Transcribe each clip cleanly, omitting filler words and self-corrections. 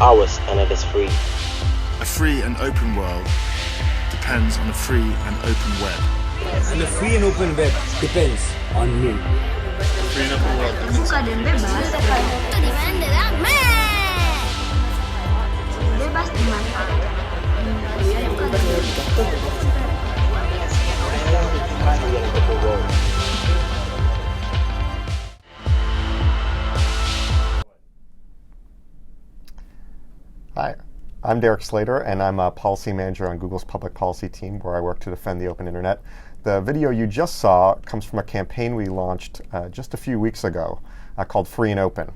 ours and it is free. A free and open world depends on a free and open web. And a free and open web depends on me. Free and open world depends Buka dan bebas. Demand damai. Bebas dimanfaatkan. Buka dan Hi, I'm Derek Slater, and I'm a policy manager on Google's public policy team, where I work to defend the open internet. The video you just saw comes from a campaign we launched just a few weeks ago called Free and Open,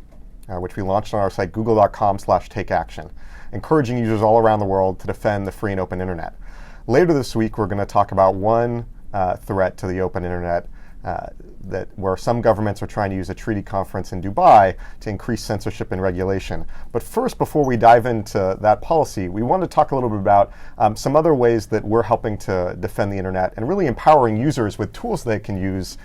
which we launched on our site, google.com/takeaction, encouraging users all around the world to defend the free and open internet. Later this week, we're going to talk about one threat to the open internet where some governments are trying to use a treaty conference in Dubai to increase censorship and regulation. But first, before we dive into that policy, we want to talk a little bit about some other ways that we're helping to defend the internet and really empowering users with tools they can use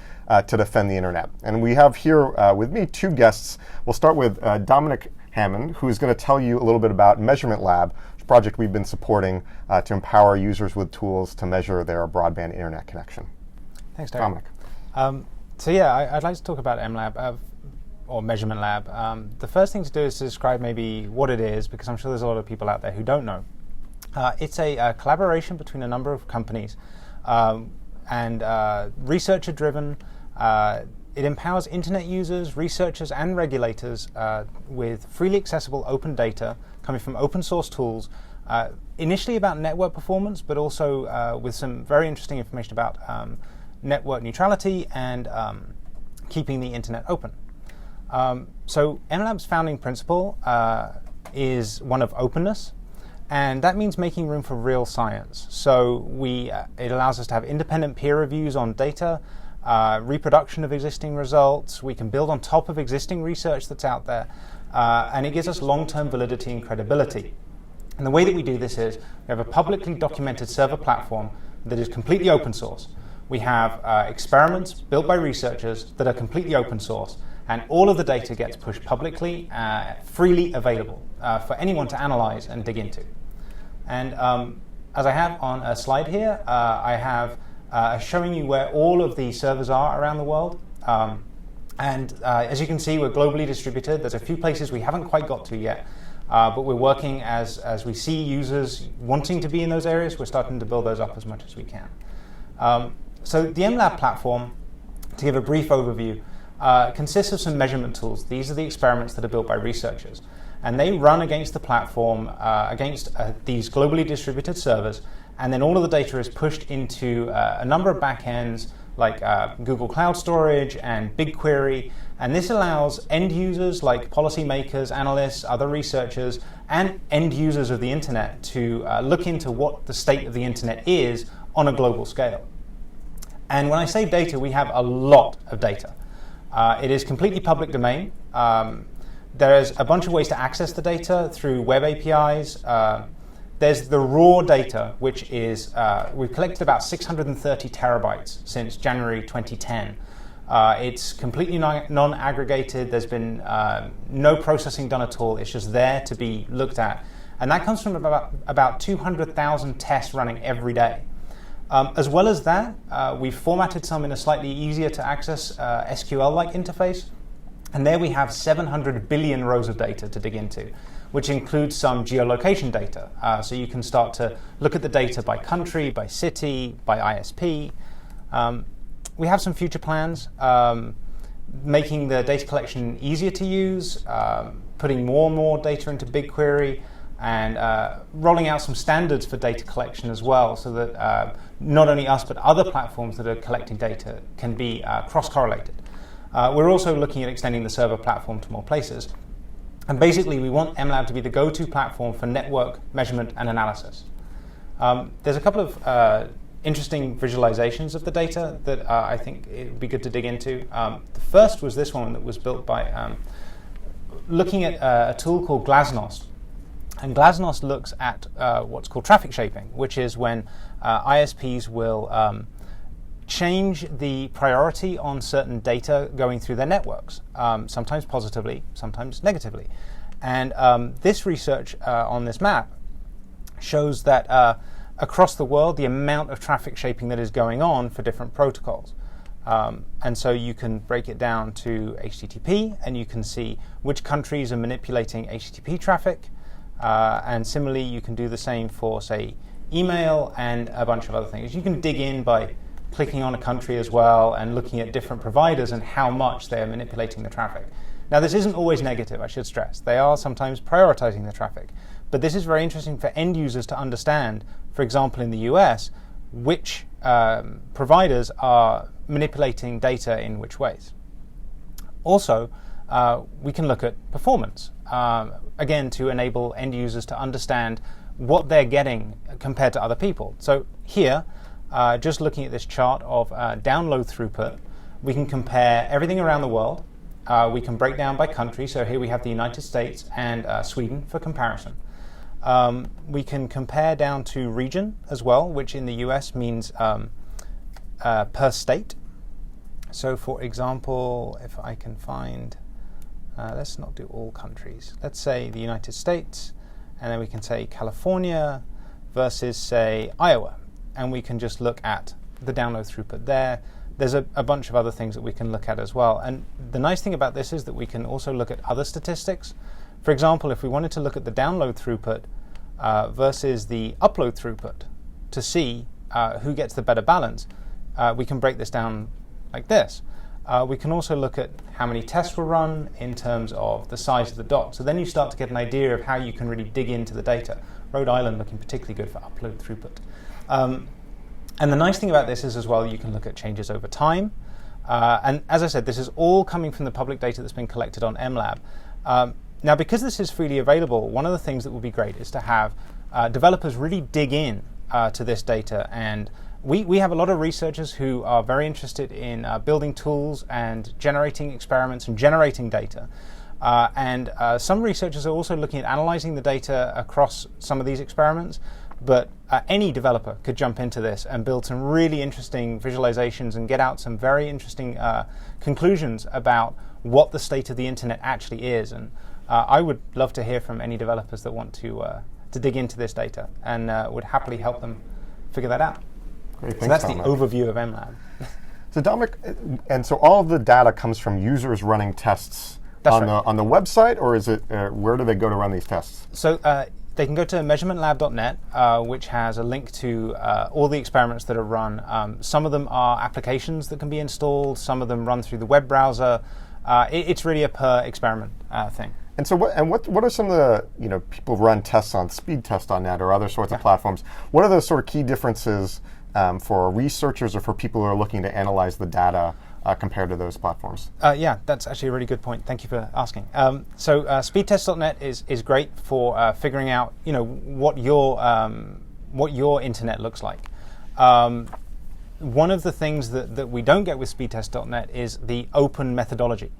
to defend the internet. And we have here with me two guests. We'll start with Dominic Hammond, who's going to tell you a little bit about Measurement Lab, a project we've been supporting to empower users with tools to measure their broadband internet connection. Thanks, Derek. Dominic. I'd like to talk about MLab, or Measurement Lab. The first thing to do is to describe maybe what it is, because I'm sure there's a lot of people out there who don't know. It's a collaboration between a number of companies and researcher-driven. It empowers internet users, researchers, and regulators with freely accessible open data coming from open source tools, initially about network performance, but also with some very interesting information about network neutrality and keeping the internet open. So MLab's founding principle is one of openness, and that means making room for real science. So it allows us to have independent peer reviews on data, reproduction of existing results. We can build on top of existing research that's out there, and it gives us long-term validity and credibility. And the way that we do this is we have a publicly documented server platform that is completely open source. We have experiments built by researchers that are completely open source, and all of the data gets pushed publicly, freely available for anyone to analyze and dig into. And as I have on a slide here, I have showing you where all of the servers are around the world. As you can see, we're globally distributed. There's a few places we haven't quite got to yet, but we're working as we see users wanting to be in those areas. We're starting to build those up as much as we can. So the MLab platform, to give a brief overview, consists of some measurement tools. These are the experiments that are built by researchers. And they run against the platform, against these globally distributed servers, and then all of the data is pushed into a number of backends like Google Cloud Storage and BigQuery. And this allows end users like policymakers, analysts, other researchers, and end users of the internet to look into what the state of the internet is on a global scale. And when I say data, we have a lot of data. It is completely public domain. There's a bunch of ways to access the data through web APIs. There's the raw data, which is, we've collected about 630 terabytes since January 2010. It's completely non-aggregated. There's been no processing done at all. It's just there to be looked at. And that comes from about 200,000 tests running every day. As well as that, we've formatted some in a slightly easier to access SQL-like interface. And there we have 700 billion rows of data to dig into, which includes some geolocation data. So you can start to look at the data by country, by city, by ISP. We have some future plans, making the data collection easier to use, putting more and more data into BigQuery, and rolling out some standards for data collection as well, so that not only us but other platforms that are collecting data can be cross-correlated. We're also looking at extending the server platform to more places. And basically, we want MLab to be the go-to platform for network measurement and analysis. There's a couple of interesting visualizations of the data that I think it would be good to dig into. The first was this one that was built by looking at a tool called Glasnost. And Glasnost looks at what's called traffic shaping, which is when ISPs will change the priority on certain data going through their networks, sometimes positively, sometimes negatively. And this research on this map shows that across the world, the amount of traffic shaping that is going on for different protocols. And so you can break it down to HTTP, and you can see which countries are manipulating HTTP traffic. And similarly, you can do the same for, say, email and a bunch of other things. You can dig in by clicking on a country as well and looking at different providers and how much they are manipulating the traffic. Now, this isn't always negative, I should stress. They are sometimes prioritizing the traffic. But this is very interesting for end users to understand, for example, in the US, which providers are manipulating data in which ways. Also, we can look at performance, again, to enable end users to understand what they're getting compared to other people. So here, just looking at this chart of download throughput, we can compare everything around the world. We can break down by country. So here we have the United States and Sweden for comparison. We can compare down to region as well, which in the US means per state. So for example, if I can find, let's not do all countries. Let's say the United States, and then we can say California versus, say, Iowa. And we can just look at the download throughput there. There's a bunch of other things that we can look at as well. And the nice thing about this is that we can also look at other statistics. For example, if we wanted to look at the download throughput versus the upload throughput to see who gets the better balance, we can break this down like this. We can also look at how many tests were run in terms of the size of the dot. So then you start to get an idea of how you can really dig into the data. Rhode Island looking particularly good for upload throughput. And the nice thing about this is as well, you can look at changes over time. And as I said, this is all coming from the public data that's been collected on MLab. Now, because this is freely available, one of the things that would be great is to have developers really dig in to this data. And we have a lot of researchers who are very interested in building tools and generating experiments and generating data. And some researchers are also looking at analyzing the data across some of these experiments. But any developer could jump into this and build some really interesting visualizations and get out some very interesting conclusions about what the state of the internet actually is. And I would love to hear from any developers that want to dig into this data, and would happily help them figure that out. Great, so that's the overview of MLab. So Dominic, and so all of the data comes from users running tests on the website, or is it where do they go to run these tests? So they can go to measurementlab.net, which has a link to all the experiments that are run. Some of them are applications that can be installed. Some of them run through the web browser. It's really a per experiment thing. And so, what are some of the people run tests on Speedtestnet or other sorts of platforms? What are the sort of key differences for researchers or for people who are looking to analyze the data compared to those platforms? Yeah, that's actually a really good point. Thank you for asking. So Speedtestnet is great for figuring out what your internet looks like. One of the things that we don't get with Speedtestnet is the open methodology.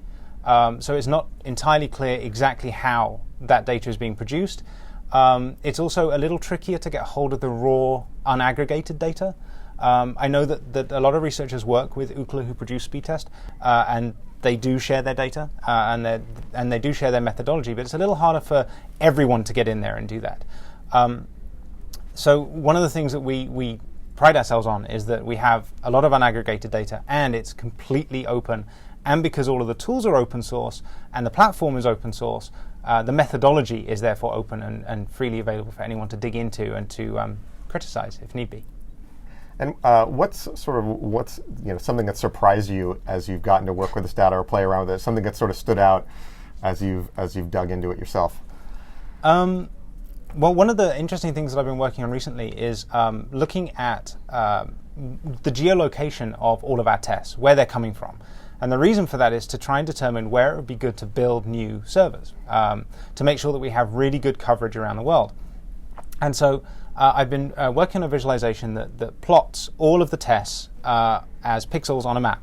So it's not entirely clear exactly how that data is being produced. It's also a little trickier to get hold of the raw, unaggregated data. I know that a lot of researchers work with Ookla who produce Speedtest, and they do share their data and they do share their methodology, but it's a little harder for everyone to get in there and do that. So one of the things that we pride ourselves on is that we have a lot of unaggregated data, and it's completely open. And because all of the tools are open source and the platform is open source, the methodology is therefore open and freely available for anyone to dig into and to criticize if need be. And what's something that surprised you as you've gotten to work with this data or play around with it? Something that sort of stood out as you've dug into it yourself? Well, one of the interesting things that I've been working on recently is looking at the geolocation of all of our tests, where they're coming from. And the reason for that is to try and determine where it would be good to build new servers, to make sure that we have really good coverage around the world. And so I've been working on a visualization that plots all of the tests as pixels on a map.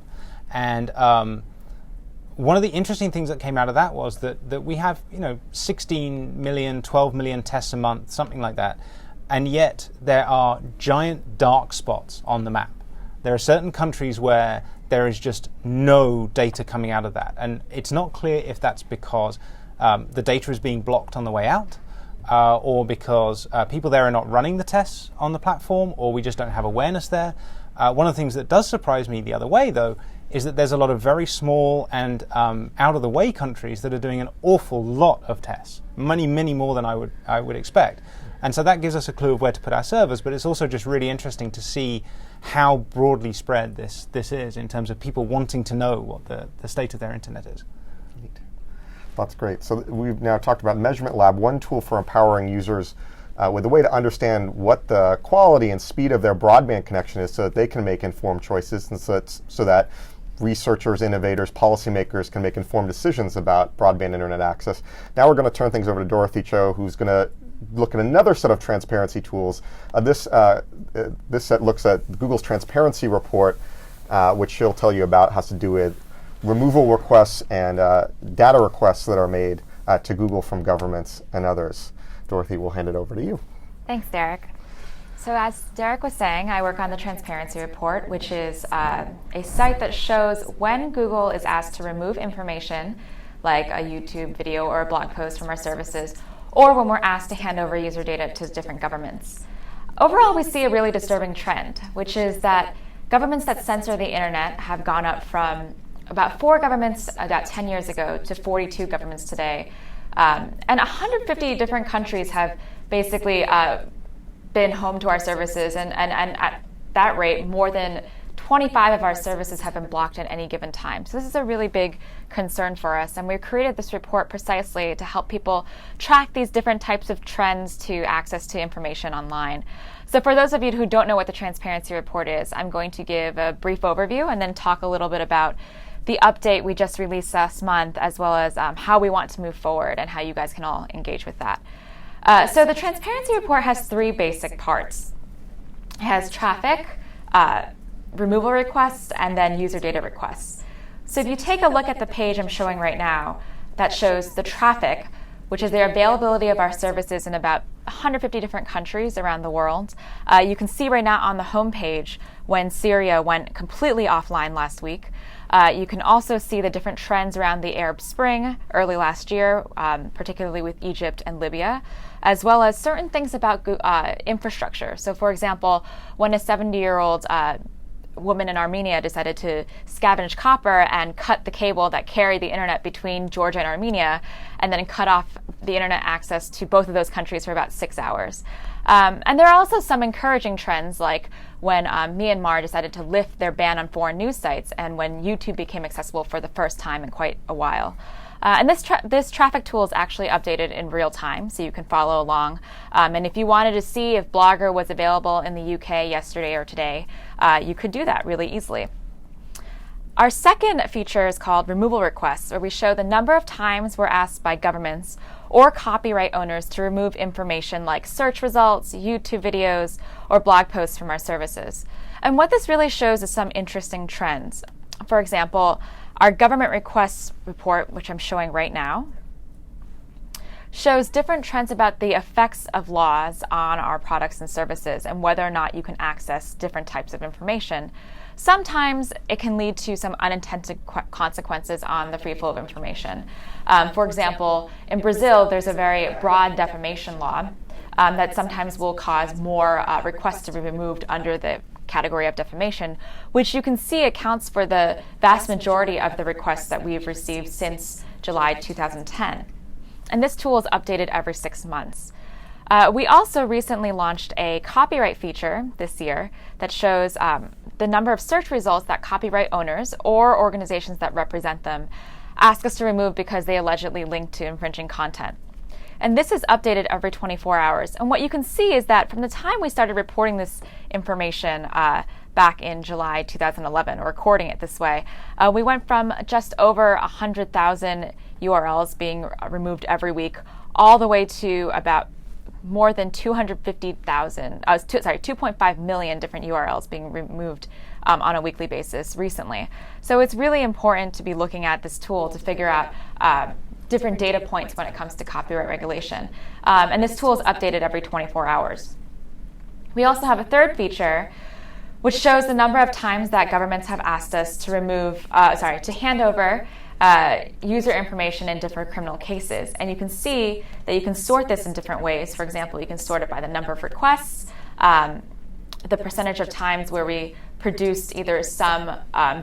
And one of the interesting things that came out of that was that we have 16 million, 12 million tests a month, something like that. And yet there are giant dark spots on the map. There are certain countries where there is just no data coming out of that. And it's not clear if that's because the data is being blocked on the way out, or because people there are not running the tests on the platform, or we just don't have awareness there. One of the things that does surprise me the other way, though, is that there's a lot of very small and out-of-the-way countries that are doing an awful lot of tests, many more than I would expect. And so that gives us a clue of where to put our servers, but it's also just really interesting to see how broadly spread this is in terms of people wanting to know what the state of their internet is. That's great. So we've now talked about Measurement Lab, one tool for empowering users with a way to understand what the quality and speed of their broadband connection is so that they can make informed choices, and so that researchers, innovators, policymakers can make informed decisions about broadband internet access. Now we're going to turn things over to Dorothy Cho, who's going to look at another set of transparency tools. This set looks at Google's transparency report, which she'll tell you about, has to do with removal requests and data requests that are made to Google from governments and others. Dorothy, we'll hand it over to you. Thanks, Derek. So as Derek was saying, I work on the Transparency Report, which is a site that shows when Google is asked to remove information, like a YouTube video or a blog post from our services, or when we're asked to hand over user data to different governments. Overall, we see a really disturbing trend, which is that governments that censor the internet have gone up from about 4 governments about 10 years ago to 42 governments today. And 150 different countries have basically been home to our services, and at that rate, more than 25 of our services have been blocked at any given time. So this is a really big concern for us, and we created this report precisely to help people track these different types of trends to access to information online. So for those of you who don't know what the Transparency Report is, I'm going to give a brief overview and then talk a little bit about the update we just released last month, as well as how we want to move forward and how you guys can all engage with that. So the Transparency Report has 3 basic parts. It has traffic, removal requests, and then user data requests. So if you take a look at the page I'm showing right now, that shows the traffic, which is the availability of our services in about 150 different countries around the world. You can see right now on the home page when Syria went completely offline last week. You can also see the different trends around the Arab Spring early last year, particularly with Egypt and Libya, as well as certain things about infrastructure. So for example, when a 70-year-old woman in Armenia decided to scavenge copper and cut the cable that carried the internet between Georgia and Armenia, and then cut off the internet access to both of those countries for about 6 hours. And there are also some encouraging trends, like when Myanmar decided to lift their ban on foreign news sites, and when YouTube became accessible for the first time in quite a while. And this traffic tool is actually updated in real time, so you can follow along. And if you wanted to see if Blogger was available in the UK yesterday or today, you could do that really easily. Our second feature is called removal requests, where we show the number of times we're asked by governments or copyright owners to remove information like search results, YouTube videos, or blog posts from our services. And what this really shows is some interesting trends. For example, our government requests report, which I'm showing right now, shows different trends about the effects of laws on our products and services and whether or not you can access different types of information. Sometimes it can lead to some unintended consequences on the free flow of information. For example, in Brazil, there's a very broad defamation law that sometimes will cause more requests to be removed under the category of defamation, which you can see accounts for the vast majority of the requests that we've received since July 2010. And this tool is updated every 6 months. We also recently launched a copyright feature this year that shows the number of search results that copyright owners or organizations that represent them ask us to remove because they allegedly link to infringing content. And this is updated every 24 hours. And what you can see is that from the time we started reporting this information back in July 2011, or recording it this way, we went from just over 100,000 URLs being removed every week all the way to about more than 2.5 million different URLs being removed on a weekly basis recently. So it's really important to be looking at this tool to figure out different data points when it comes to copyright regulation. And this tool is updated every 24 hours. We also have a third feature, which shows the number of times that governments have asked us to hand over user information in different criminal cases. And you can see that you can sort this in different ways. For example, you can sort it by the number of requests, the percentage of times where we produced either some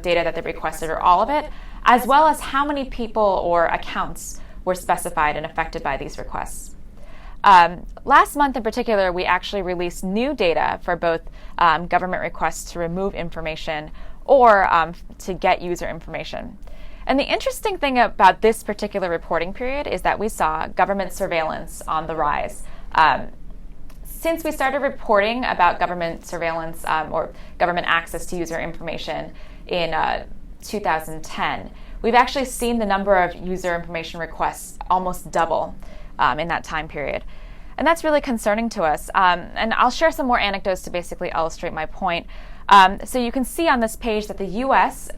data that they requested or all of it, as well as how many people or accounts were specified and affected by these requests. Last month in particular, we actually released new data for both government requests to remove information or to get user information. And the interesting thing about this particular reporting period is that we saw government surveillance on the rise. Since we started reporting about government surveillance or government access to user information in 2010, we've actually seen the number of user information requests almost double in that time period. And that's really concerning to us. And I'll share some more anecdotes to basically illustrate my point. So you can see on this page that the US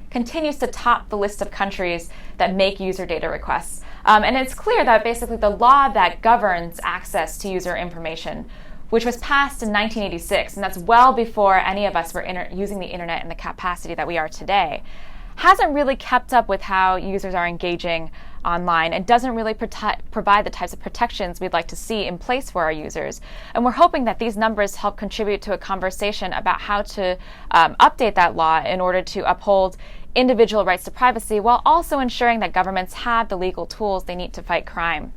continues to top the list of countries that make user data requests. And it's clear that basically the law that governs access to user information, which was passed in 1986, and that's well before any of us were using the internet in the capacity that we are today, hasn't really kept up with how users are engaging online and doesn't really provide the types of protections we'd like to see in place for our users. And we're hoping that these numbers help contribute to a conversation about how to update that law in order to uphold individual rights to privacy while also ensuring that governments have the legal tools they need to fight crime.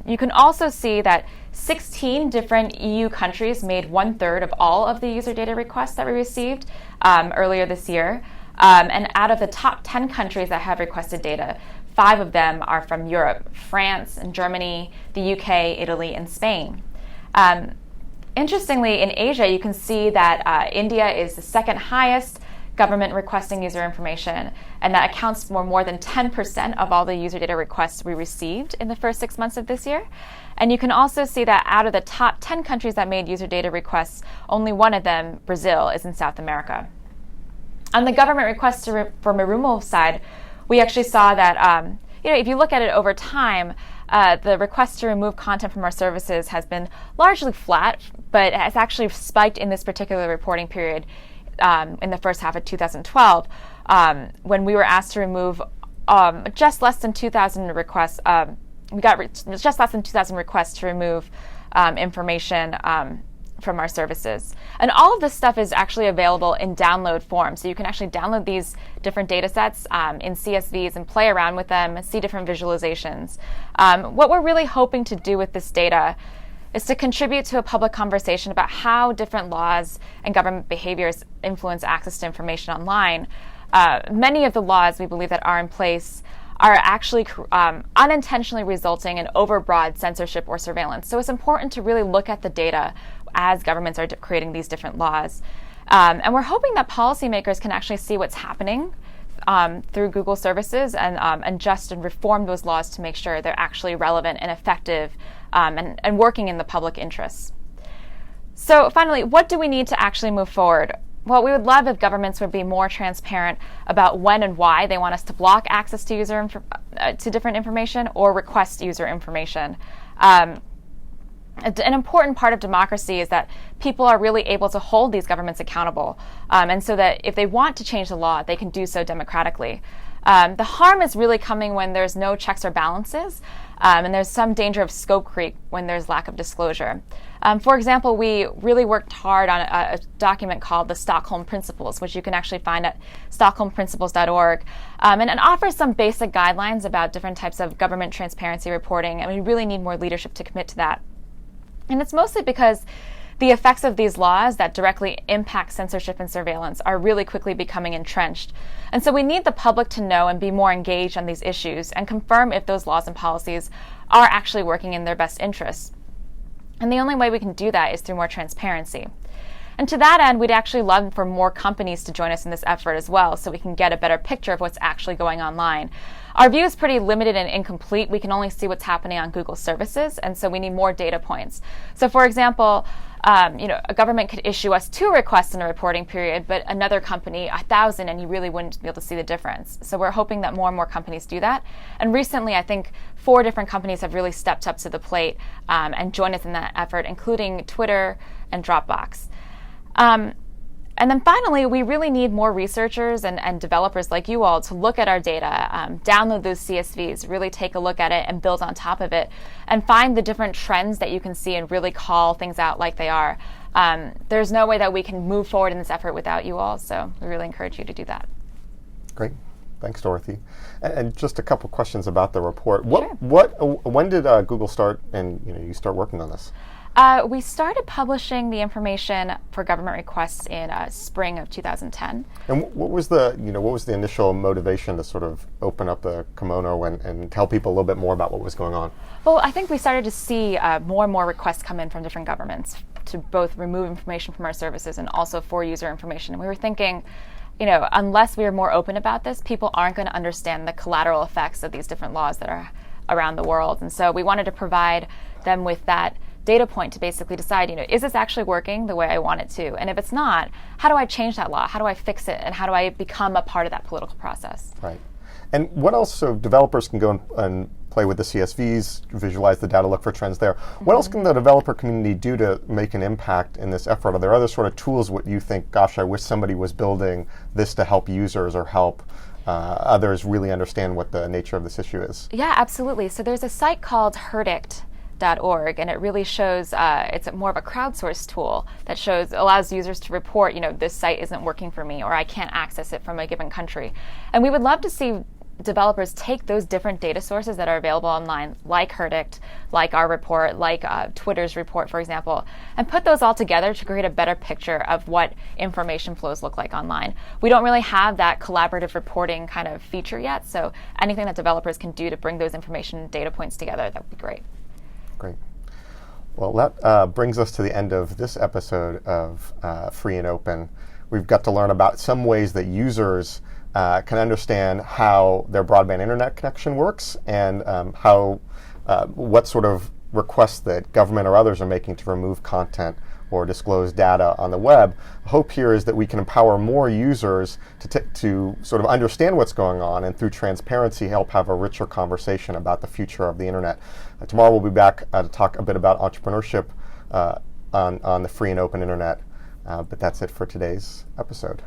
You can also see that 16 different EU countries made 1/3 of all of the user data requests that we received earlier this year. And out of the top 10 countries that have requested data, 5 of them are from Europe: France and Germany, the UK, Italy, and Spain. Interestingly, in Asia, you can see that India is the second highest government requesting user information, and that accounts for more than 10% of all the user data requests we received in the first 6 months of this year. And you can also see that out of the top 10 countries that made user data requests, only one of them, Brazil, is in South America. On the government request for removal side, we actually saw that, if you look at it over time, the request to remove content from our services has been largely flat, but has actually spiked in this particular reporting period in the first half of 2012, when we were asked to remove just less than 2,000 requests. We got just less than 2,000 requests to remove information from our services. And all of this stuff is actually available in download form. So you can actually download these different data sets in CSVs and play around with them, see different visualizations. What we're really hoping to do with this data is to contribute to a public conversation about how different laws and government behaviors influence access to information online. Many of the laws we believe that are in place are actually unintentionally resulting in overbroad censorship or surveillance. So it's important to really look at the data as governments are creating these different laws. And we're hoping that policymakers can actually see what's happening through Google services and adjust and reform those laws to make sure they're actually relevant and effective and working in the public interest. So finally, what do we need to actually move forward? Well, we would love if governments would be more transparent about when and why they want us to block access to to different information or request user information. An important part of democracy is that people are really able to hold these governments accountable, and so that if they want to change the law, they can do so democratically. The harm is really coming when there's no checks or balances, and there's some danger of scope creep when there's lack of disclosure. For example, we really worked hard on a document called the Stockholm Principles, which you can actually find at stockholmprinciples.org, and it offers some basic guidelines about different types of government transparency reporting, and we really need more leadership to commit to that. And it's mostly because the effects of these laws that directly impact censorship and surveillance are really quickly becoming entrenched. And so we need the public to know and be more engaged on these issues and confirm if those laws and policies are actually working in their best interests. And the only way we can do that is through more transparency. And to that end, we'd actually love for more companies to join us in this effort as well, so we can get a better picture of what's actually going online. Our view is pretty limited and incomplete. We can only see what's happening on Google services, and so we need more data points. So for example, a government could issue us 2 requests in a reporting period, but another company 1,000, and you really wouldn't be able to see the difference. So we're hoping that more and more companies do that. And recently, I think 4 different companies have really stepped up to the plate and joined us in that effort, including Twitter and Dropbox. And then finally, we really need more researchers and developers like you all to look at our data, download those CSVs, really take a look at it and build on top of it, and find the different trends that you can see and really call things out like they are. There's no way that we can move forward in this effort without you all, so we really encourage you to do that. Great. Thanks, Dorothy. And just a couple questions about the report. Sure. When did Google start and you start working on this? We started publishing the information for government requests in spring of 2010. And what was the initial motivation to sort of open up the kimono and tell people a little bit more about what was going on? Well, I think we started to see more and more requests come in from different governments to both remove information from our services and also for user information. And we were thinking, unless we are more open about this, people aren't going to understand the collateral effects of these different laws that are around the world. And so we wanted to provide them with that data point to basically decide, is this actually working the way I want it to? And if it's not, how do I change that law? How do I fix it? And how do I become a part of that political process? Right. And what else? So developers can go and play with the CSVs, visualize the data, look for trends there. What else can the developer community do to make an impact in this effort? Are there other sort of tools what you think, gosh, I wish somebody was building this to help users or help others really understand what the nature of this issue is? Yeah, absolutely. So there's a site called herdict.org, and it really shows, it's more of a crowdsourced tool that allows users to report, this site isn't working for me, or I can't access it from a given country. And we would love to see developers take those different data sources that are available online, like Herdict, like our report, like Twitter's report, for example, and put those all together to create a better picture of what information flows look like online. We don't really have that collaborative reporting kind of feature yet, so anything that developers can do to bring those information data points together, that would be great. Great. Well, that brings us to the end of this episode of Free and Open. We've got to learn about some ways that users can understand how their broadband internet connection works and what sort of requests that government or others are making to remove content or disclose data on the web. The hope here is that we can empower more users to sort of understand what's going on and through transparency help have a richer conversation about the future of the internet. Tomorrow we'll be back to talk a bit about entrepreneurship on the free and open internet. But that's it for today's episode.